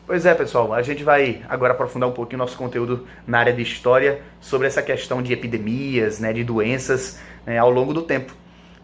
Pois é, pessoal, a gente vai agora aprofundar um pouquinho o nosso conteúdo na área de história sobre essa questão de epidemias, né, de doenças, né, ao longo do tempo.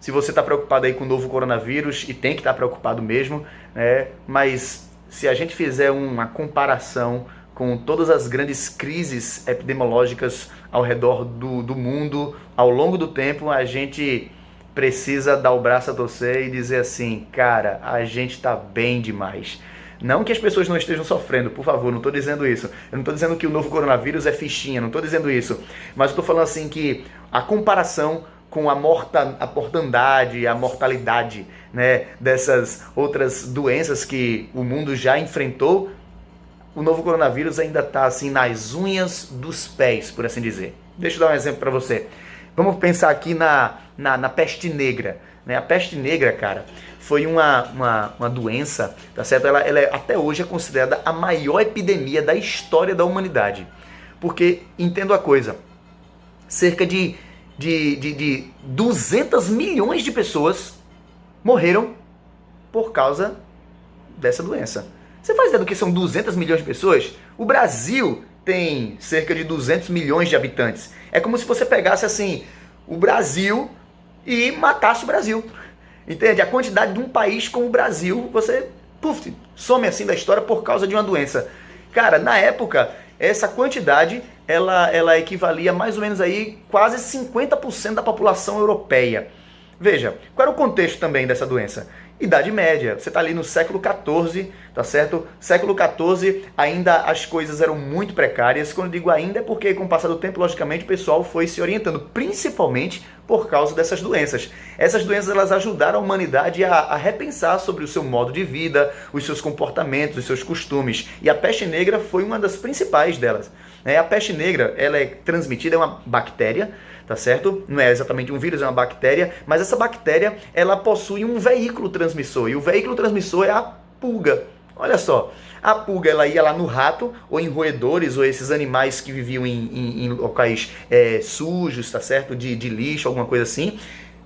Se você está preocupado aí com o novo coronavírus, e tem que estar preocupado mesmo, né, mas se a gente fizer uma comparação com todas as grandes crises epidemiológicas ao redor do mundo, ao longo do tempo, a gente precisa dar o braço a torcer e dizer assim, cara, a gente está bem demais. Não que as pessoas não estejam sofrendo, por favor, não estou dizendo isso. Eu não estou dizendo que o novo coronavírus é fichinha, não estou dizendo isso. Mas estou falando assim que a comparação com a mortandade, a mortalidade, né, dessas outras doenças que o mundo já enfrentou, o novo coronavírus ainda está assim nas unhas dos pés, por assim dizer. Deixa eu dar um exemplo para você. Vamos pensar aqui na peste negra. Né? A peste negra, cara, foi uma doença, tá certo? Ela até hoje é considerada a maior epidemia da história da humanidade. Porque, entendo a coisa, cerca de 200 milhões de pessoas morreram por causa dessa doença. Você faz ideia do que são 200 milhões de pessoas? O Brasil tem cerca de 200 milhões de habitantes. É como se você pegasse assim o Brasil e matasse o Brasil. Entende? A quantidade de um país como o Brasil, você some assim da história por causa de uma doença. Cara, na época, essa quantidade, ela equivalia mais ou menos aí quase 50% da população europeia. Veja, qual era o contexto também dessa doença? Idade Média, você está ali no século XIV, tá certo? Século XIV, ainda as coisas eram muito precárias. Quando eu digo ainda é porque com o passar do tempo, logicamente, o pessoal foi se orientando, principalmente por causa dessas doenças. Essas doenças, elas ajudaram a humanidade a repensar sobre o seu modo de vida, os seus comportamentos, os seus costumes. E a peste negra foi uma das principais delas. A peste negra, ela é transmitida, é uma bactéria, tá certo? Não é exatamente um vírus, é uma bactéria, mas essa bactéria, ela possui um veículo transmissor, e o veículo transmissor é a pulga. Olha só, a pulga, ela ia lá no rato, ou em roedores, ou esses animais que viviam em locais sujos, tá certo? De lixo, alguma coisa assim,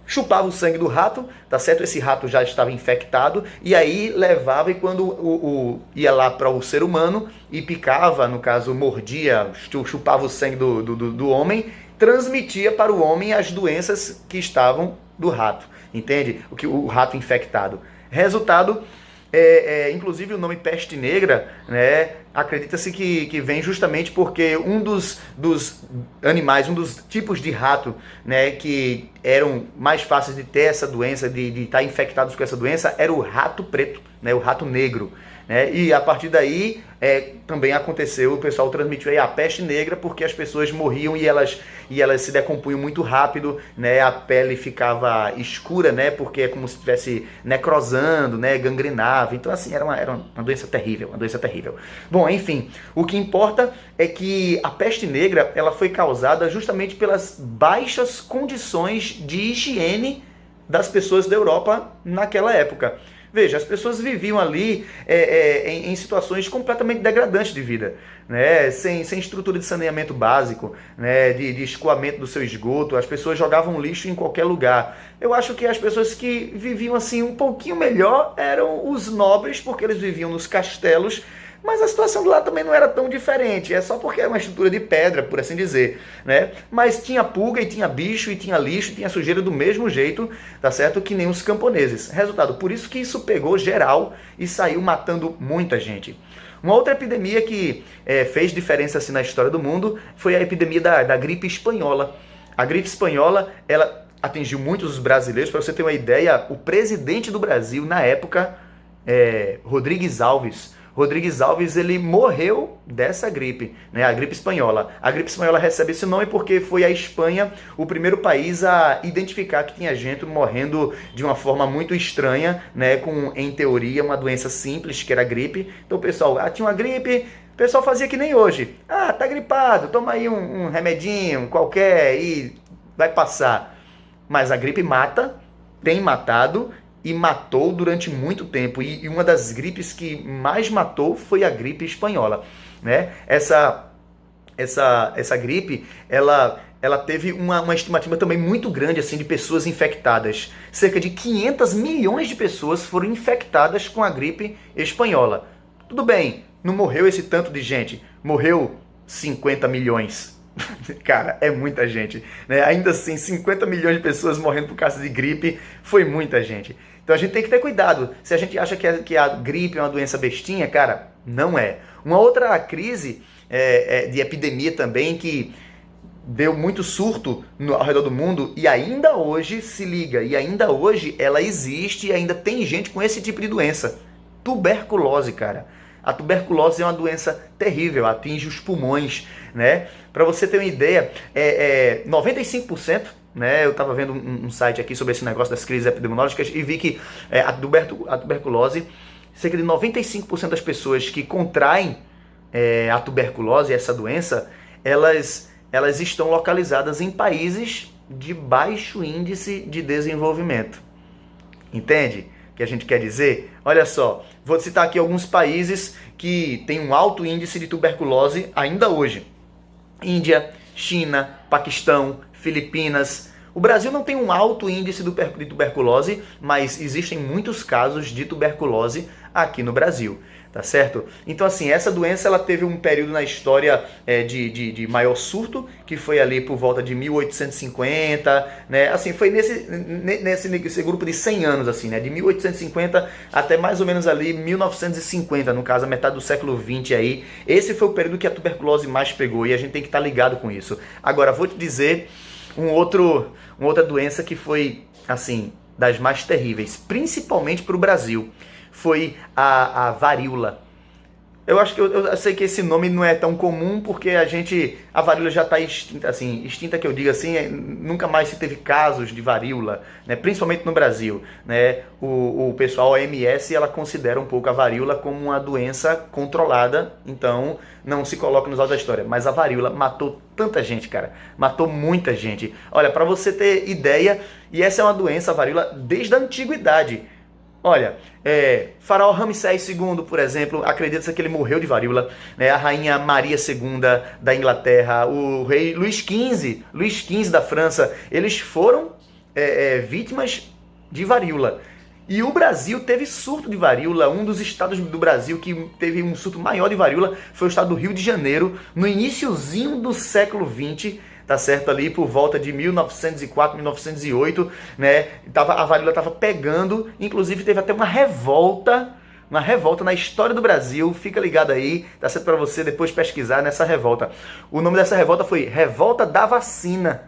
chupava o sangue do rato, tá certo? Esse rato já estava infectado, e aí levava, e quando ia lá para o ser humano, e picava, no caso, mordia, chupava o sangue do homem, transmitia para o homem as doenças que estavam do rato, entende? O rato infectado. Resultado, inclusive o nome peste negra, né, acredita-se que vem justamente porque um dos animais, um dos tipos de rato, né, que eram mais fáceis de ter essa doença, de estar infectados com essa doença, era o rato preto, né, o rato negro. E a partir daí também aconteceu, o pessoal transmitiu aí a peste negra porque as pessoas morriam e elas se decompunham muito rápido, né? A pele ficava escura, né? Porque é como se estivesse necrosando, né? Gangrenava. Então assim, era uma doença terrível, uma doença terrível. Bom, enfim, o que importa é que a peste negra, ela foi causada justamente pelas baixas condições de higiene das pessoas da Europa naquela época. Veja, as pessoas viviam ali em situações completamente degradantes de vida, né? Sem estrutura de saneamento básico, né? de escoamento do seu esgoto, as pessoas jogavam lixo em qualquer lugar. Eu acho que as pessoas que viviam assim um pouquinho melhor eram os nobres, porque eles viviam nos castelos, mas a situação de lá também não era tão diferente, é só porque era uma estrutura de pedra, por assim dizer, né? Mas tinha pulga, e tinha bicho, e tinha lixo, e tinha sujeira do mesmo jeito, tá certo? Que nem os camponeses. Resultado, por isso que isso pegou geral e saiu matando muita gente. Uma outra epidemia que fez diferença assim na história do mundo foi a epidemia da gripe espanhola. A gripe espanhola, ela atingiu muitos dos brasileiros. Para você ter uma ideia, o presidente do Brasil, na época, Rodrigues Alves, ele morreu dessa gripe, né? A gripe espanhola. A gripe espanhola recebe esse nome porque foi a Espanha o primeiro país a identificar que tinha gente morrendo de uma forma muito estranha, né? Com, em teoria, uma doença simples, que era a gripe. Então, o pessoal, tinha uma gripe, o pessoal fazia que nem hoje. Tá gripado, toma aí um remedinho qualquer e vai passar. Mas a gripe mata, tem matado, e matou durante muito tempo. E uma das gripes que mais matou foi a gripe espanhola, né? Essa gripe, ela teve uma estimativa também muito grande assim, de pessoas infectadas. Cerca de 500 milhões de pessoas foram infectadas com a gripe espanhola. Tudo bem, não morreu esse tanto de gente, morreu 50 milhões. Cara, é muita gente, né? Ainda assim, 50 milhões de pessoas morrendo por causa de gripe foi muita gente. Então a gente tem que ter cuidado. Se a gente acha que a gripe é uma doença bestinha, cara, não é. Uma outra crise de epidemia também que deu muito surto ao redor do mundo e ainda hoje, se liga, e ainda hoje ela existe e ainda tem gente com esse tipo de doença. Tuberculose, cara. A tuberculose é uma doença terrível, atinge os pulmões, né? Para você ter uma ideia, 95%, né? Eu estava vendo um site aqui sobre esse negócio das crises epidemiológicas e vi que a tuberculose, cerca de 95% das pessoas que contraem a tuberculose, essa doença, elas estão localizadas em países de baixo índice de desenvolvimento. Entende? Que a gente quer dizer? Olha só, vou citar aqui alguns países que têm um alto índice de tuberculose ainda hoje. Índia, China, Paquistão, Filipinas. O Brasil não tem um alto índice de tuberculose, mas existem muitos casos de tuberculose aqui no Brasil. Tá certo? Então, assim, essa doença ela teve um período na história de maior surto, que foi ali por volta de 1850, né? Assim, foi nesse grupo de 100 anos, assim, né? De 1850 até mais ou menos ali 1950, no caso, a metade do século XX aí. Esse foi o período que a tuberculose mais pegou e a gente tem que estar ligado com isso. Agora, vou te dizer uma outra doença que foi, assim, das mais terríveis, principalmente para o Brasil. Foi a varíola. Eu acho que eu sei que esse nome não é tão comum porque a varíola já está extinta, assim, extinta que eu digo assim, nunca mais se teve casos de varíola, né, principalmente no Brasil, né, o pessoal, a OMS, ela considera um pouco a varíola como uma doença controlada, então não se coloca nos autos da história, mas a varíola matou tanta gente, cara, matou muita gente. Olha, para você ter ideia, e essa é uma doença, a varíola, desde a antiguidade. Olha, faraó Ramsés II, por exemplo, acredita-se que ele morreu de varíola, né? A rainha Maria II da Inglaterra, o rei Luís XV da França, eles foram vítimas de varíola. E o Brasil teve surto de varíola. Um dos estados do Brasil que teve um surto maior de varíola foi o estado do Rio de Janeiro, no iniciozinho do século XX, tá certo? Ali por volta de 1904, 1908, né? A varíola estava pegando, inclusive teve até uma revolta na história do Brasil. Fica ligado aí, tá certo, para você depois pesquisar nessa revolta. O nome dessa revolta foi Revolta da Vacina.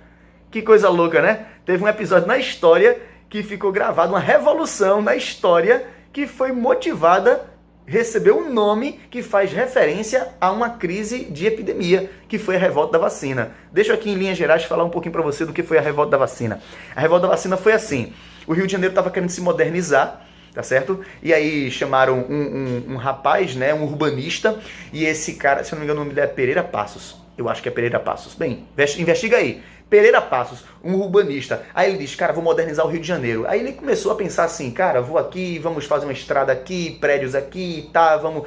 Que coisa louca, né? Teve um episódio na história que ficou gravado, uma revolução na história que foi motivada, recebeu um nome que faz referência a uma crise de epidemia, que foi a revolta da vacina. Deixa eu aqui em linhas gerais falar um pouquinho para você do que foi a revolta da vacina. A revolta da vacina foi assim: o Rio de Janeiro estava querendo se modernizar, tá certo? E aí chamaram um rapaz, né, um urbanista, e esse cara, se eu não me engano o nome dele é Pereira Passos. Eu acho que é Pereira Passos. Bem, investiga aí. Pereira Passos, um urbanista. Aí ele diz, cara, vou modernizar o Rio de Janeiro. Aí ele começou a pensar assim, cara, vou aqui, vamos fazer uma estrada aqui, prédios aqui, tá, vamos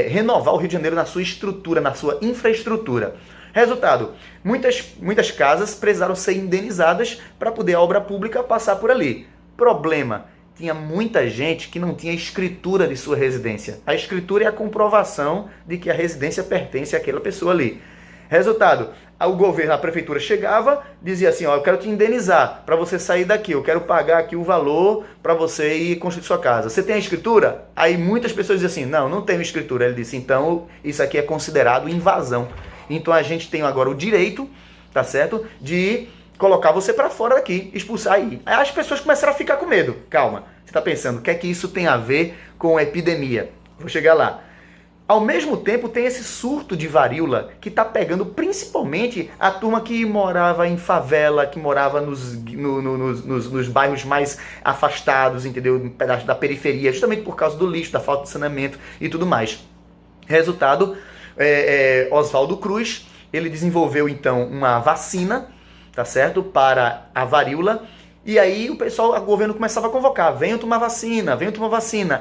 renovar o Rio de Janeiro na sua estrutura, na sua infraestrutura. Resultado, muitas casas precisaram ser indenizadas para poder a obra pública passar por ali. Problema, tinha muita gente que não tinha escritura de sua residência. A escritura é a comprovação de que a residência pertence àquela pessoa ali. Resultado, o governo, a prefeitura chegava, dizia assim, ó, eu quero te indenizar para você sair daqui, eu quero pagar aqui o valor para você ir construir sua casa. Você tem a escritura? Aí muitas pessoas diziam assim, não tenho escritura. Ele disse, então isso aqui é considerado invasão. Então a gente tem agora o direito, tá certo, de colocar você para fora daqui, expulsar aí. Aí as pessoas começaram a ficar com medo. Calma, você está pensando, o que é que isso tem a ver com a epidemia? Vou chegar lá. Ao mesmo tempo, tem esse surto de varíola que está pegando principalmente a turma que morava em favela, que morava nos bairros mais afastados, entendeu? Um pedaço da periferia, justamente por causa do lixo, da falta de saneamento e tudo mais. Resultado, Oswaldo Cruz, ele desenvolveu então uma vacina, tá certo, para a varíola. E aí o governo começava a convocar, venham tomar vacina,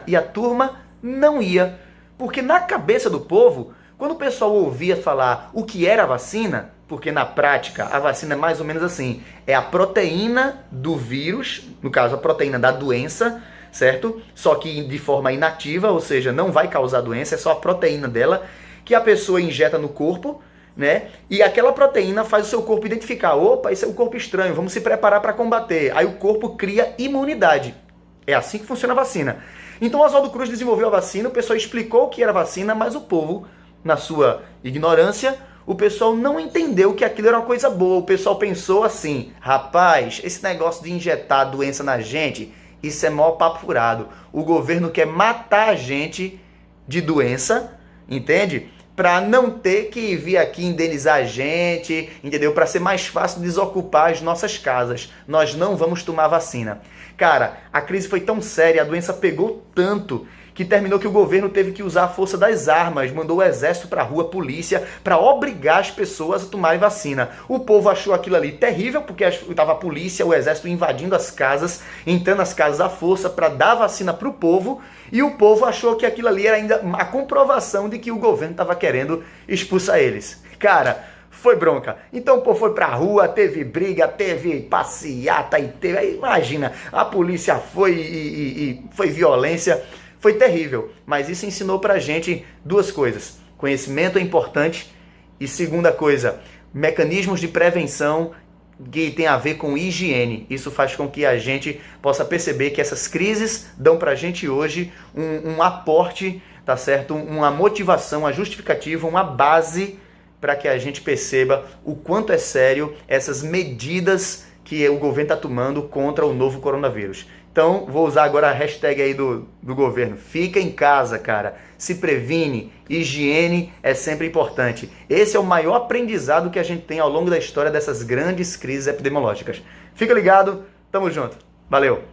e a turma não ia. Porque na cabeça do povo, quando o pessoal ouvia falar o que era a vacina, porque na prática a vacina é mais ou menos assim, é a proteína do vírus, no caso a proteína da doença, certo? Só que de forma inativa, ou seja, não vai causar doença, é só a proteína dela que a pessoa injeta no corpo, né? E aquela proteína faz o seu corpo identificar, opa, esse é um corpo estranho, vamos se preparar para combater. Aí o corpo cria imunidade. É assim que funciona a vacina. Então Oswaldo Cruz desenvolveu a vacina, o pessoal explicou o que era vacina, mas o povo, na sua ignorância, o pessoal não entendeu que aquilo era uma coisa boa. O pessoal pensou assim, rapaz, esse negócio de injetar a doença na gente, isso é maior papo furado. O governo quer matar a gente de doença, entende? Para não ter que vir aqui indenizar a gente, entendeu? Para ser mais fácil desocupar as nossas casas. Nós não vamos tomar vacina. Cara, a crise foi tão séria, a doença pegou tanto, que terminou que o governo teve que usar a força das armas, mandou o exército para a rua, polícia, para obrigar as pessoas a tomarem vacina. O povo achou aquilo ali terrível, porque estava a polícia, o exército invadindo as casas, entrando nas casas à força para dar vacina para o povo, e o povo achou que aquilo ali era ainda a comprovação de que o governo estava querendo expulsar eles. Cara, foi bronca. Então o povo foi pra rua, teve briga, teve passeata, e teve, imagina, a polícia foi e foi violência. Foi terrível, mas isso ensinou pra gente duas coisas. Conhecimento é importante e segunda coisa, mecanismos de prevenção que tem a ver com higiene. Isso faz com que a gente possa perceber que essas crises dão pra gente hoje um aporte, tá certo? Uma motivação, uma justificativa, uma base para que a gente perceba o quanto é sério essas medidas que o governo está tomando contra o novo coronavírus. Então, vou usar agora a hashtag aí do governo. Fica em casa, cara. Se previne. Higiene é sempre importante. Esse é o maior aprendizado que a gente tem ao longo da história dessas grandes crises epidemiológicas. Fica ligado. Tamo junto. Valeu.